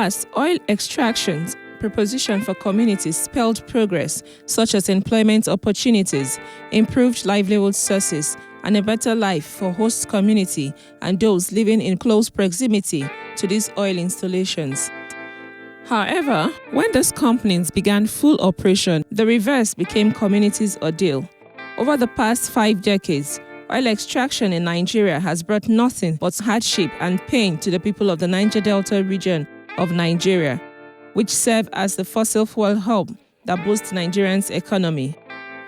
past, oil extractions proposition for communities spelled progress, such as employment opportunities, improved livelihood sources, and a better life for host community and those living in close proximity to these oil installations. However, when these companies began full operation, the reverse became communities' ordeal. Over the past 5 decades, oil extraction in Nigeria has brought nothing but hardship and pain to the people of the Niger Delta region of Nigeria, which serve as the fossil fuel hub that boosts Nigerians' economy.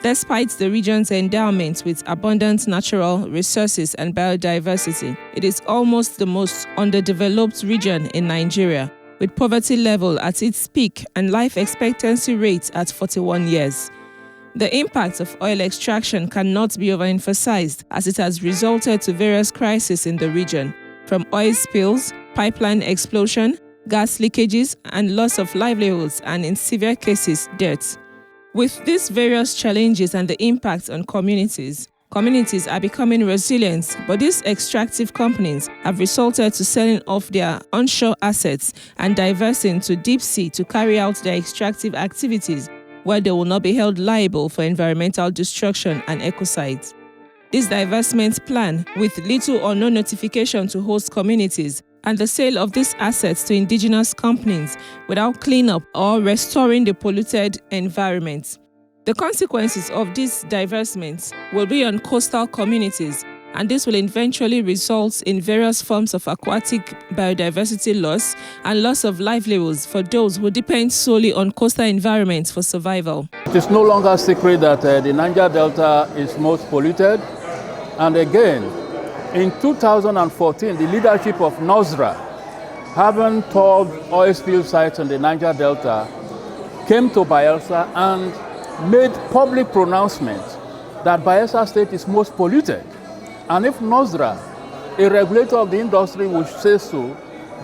Despite the region's endowment with abundant natural resources and biodiversity, it is almost the most underdeveloped region in Nigeria, with poverty level at its peak and life expectancy rate at 41 years. The impact of oil extraction cannot be overemphasized, as it has resulted to various crises in the region, from oil spills, pipeline explosion, gas leakages, and loss of livelihoods, and in severe cases, deaths. With these various challenges and the impact on communities are becoming resilient, but these extractive companies have resorted to selling off their onshore assets and diversing to deep sea to carry out their extractive activities, where they will not be held liable for environmental destruction and ecocides. This divestment plan, with little or no notification to host communities, and the sale of these assets to indigenous companies without cleanup or restoring the polluted environment. The consequences of these divestments will be on coastal communities, and this will eventually result in various forms of aquatic biodiversity loss and loss of livelihoods for those who depend solely on coastal environments for survival. It is no longer a secret that the Niger Delta is most polluted, and again, in 2014, the leadership of NOSRA, having toured oil spill sites in the Niger Delta, came to Bayelsa and made public pronouncements that Bayelsa State is most polluted. And if NOSRA, a regulator of the industry, would say so,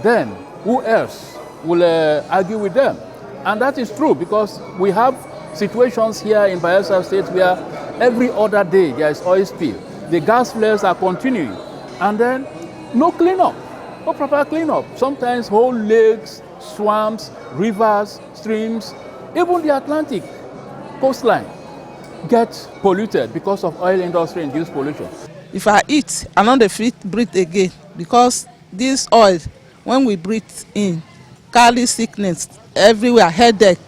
then who else will argue with them? And that is true, because we have situations here in Bayelsa State where every other day there is oil spill. The gas flares are continuing, and then no cleanup, no proper cleanup. Sometimes whole lakes, swamps, rivers, streams, even the Atlantic coastline gets polluted because of oil industry-induced pollution. If I eat, I no dey fit breathe again, because this oil, when we breathe in, carry sickness everywhere, headache,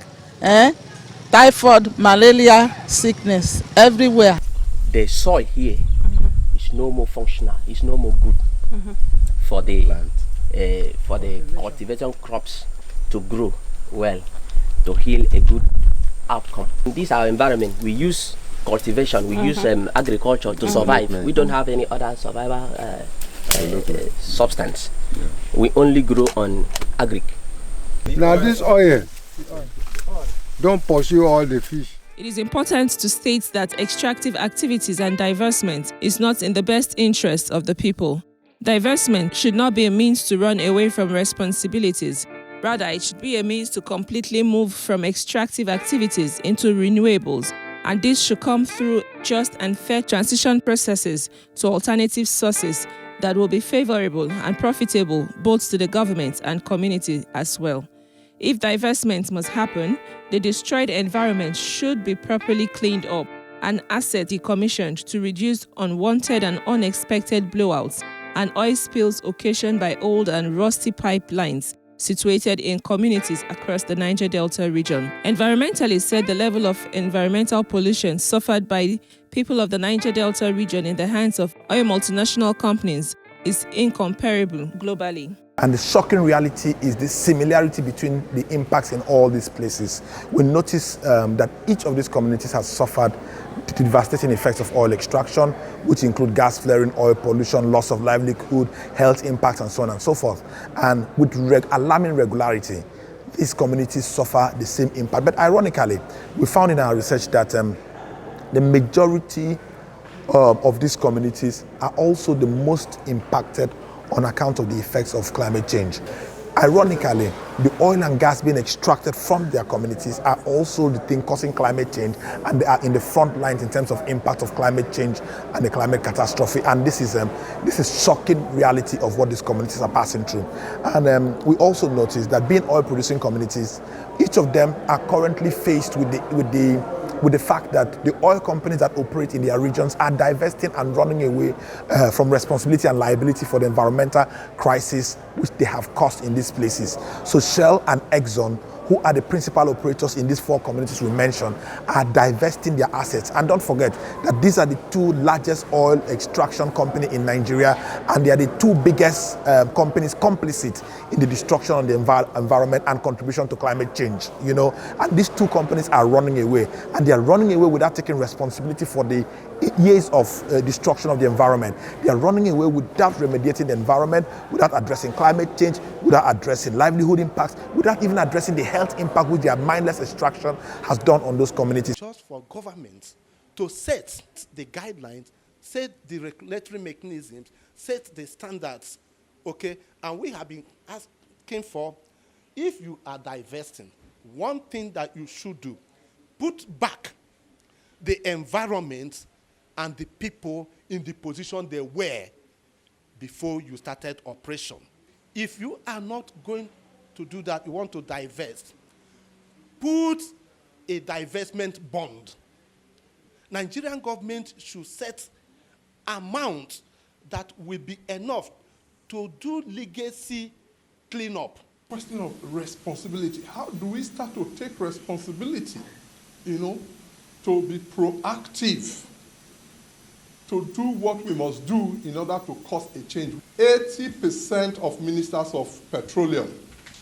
typhoid, malaria, sickness everywhere. The soil here is no more functional, it's no more good for the cultivation crops to grow well, to yield a good outcome. In this our environment, we use cultivation, we use agriculture to survive. We don't have any other survival substance. Yeah. We only grow on agric. Now this oil don't pursue all the fish. It is important to state that extractive activities and divestment is not in the best interest of the people. Divestment should not be a means to run away from responsibilities. Rather, it should be a means to completely move from extractive activities into renewables, and this should come through just and fair transition processes to alternative sources that will be favorable and profitable both to the government and community as well. If divestment must happen, the destroyed environment should be properly cleaned up and assets decommissioned to reduce unwanted and unexpected blowouts and oil spills occasioned by old and rusty pipelines situated in communities across the Niger Delta region. Environmentalists said the level of environmental pollution suffered by people of the Niger Delta region in the hands of oil multinational companies is incomparable globally. And the shocking reality is the similarity between the impacts in all these places. We notice that each of these communities has suffered the devastating effects of oil extraction, which include gas flaring, oil pollution, loss of livelihood, health impacts, and so on and so forth. And with alarming regularity, these communities suffer the same impact. But ironically, we found in our research that the majority of these communities are also the most impacted on account of the effects of climate change. Ironically, the oil and gas being extracted from their communities are also the thing causing climate change, and they are in the front lines in terms of impact of climate change and the climate catastrophe. And this is shocking reality of what these communities are passing through. And we also notice that being oil-producing communities, each of them are currently faced with the fact that the oil companies that operate in their regions are divesting and running away from responsibility and liability for the environmental crisis which they have caused in these places. So Shell and Exxon, who are the principal operators in these 4 communities we mentioned, are divesting their assets. And don't forget that these are the 2 largest oil extraction companies in Nigeria, and they are the 2 biggest companies complicit in the destruction of the environment and contribution to climate change. And these 2 companies are running away, and they are running away without taking responsibility for the years of destruction of the environment. They are running away without remediating the environment, without addressing climate change, without addressing livelihood impacts, without even addressing the health impact which their mindless extraction has done on those communities. Just for governments to set the guidelines, set the regulatory mechanisms, set the standards, okay? And we have been asking for, if you are divesting, one thing that you should do, put back the environment and the people in the position they were before you started operation. If you are not going to do that, you want to divest, put a divestment bond. Nigerian government should set amount that will be enough to do legacy cleanup. Question of responsibility. How do we start to take responsibility, to be proactive, to do what we must do in order to cause a change? 80% of ministers of petroleum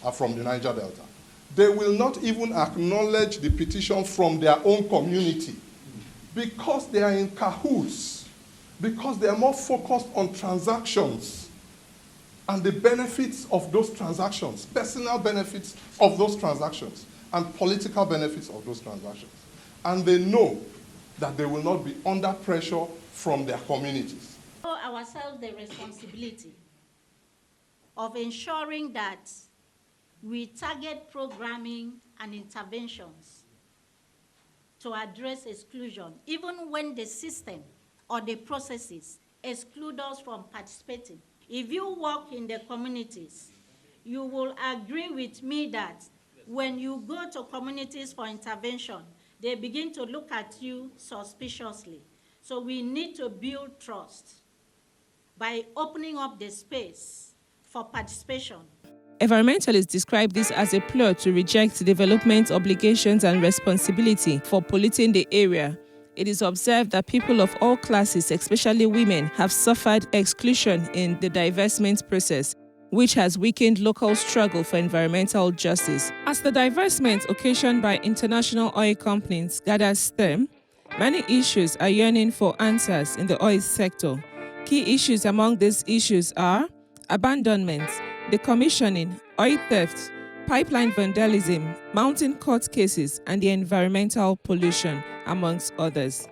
are from the Niger Delta. They will not even acknowledge the petition from their own community because they are in cahoots, because they are more focused on transactions and the benefits of those transactions, personal benefits of those transactions, and political benefits of those transactions. And they know that they will not be under pressure from their communities. Ourselves the responsibility of ensuring that we target programming and interventions to address exclusion, even when the system or the processes exclude us from participating. If you work in the communities, you will agree with me that when you go to communities for intervention, they begin to look at you suspiciously. So we need to build trust by opening up the space for participation. Environmentalists describe this as a ploy to reject development obligations and responsibility for polluting the area. It is observed that people of all classes, especially women, have suffered exclusion in the divestment process, which has weakened local struggle for environmental justice. As the divestment occasioned by international oil companies gathers steam, many issues are yearning for answers in the oil sector. Key issues among these issues are abandonment, decommissioning, oil theft, pipeline vandalism, mounting court cases, and the environmental pollution, amongst others.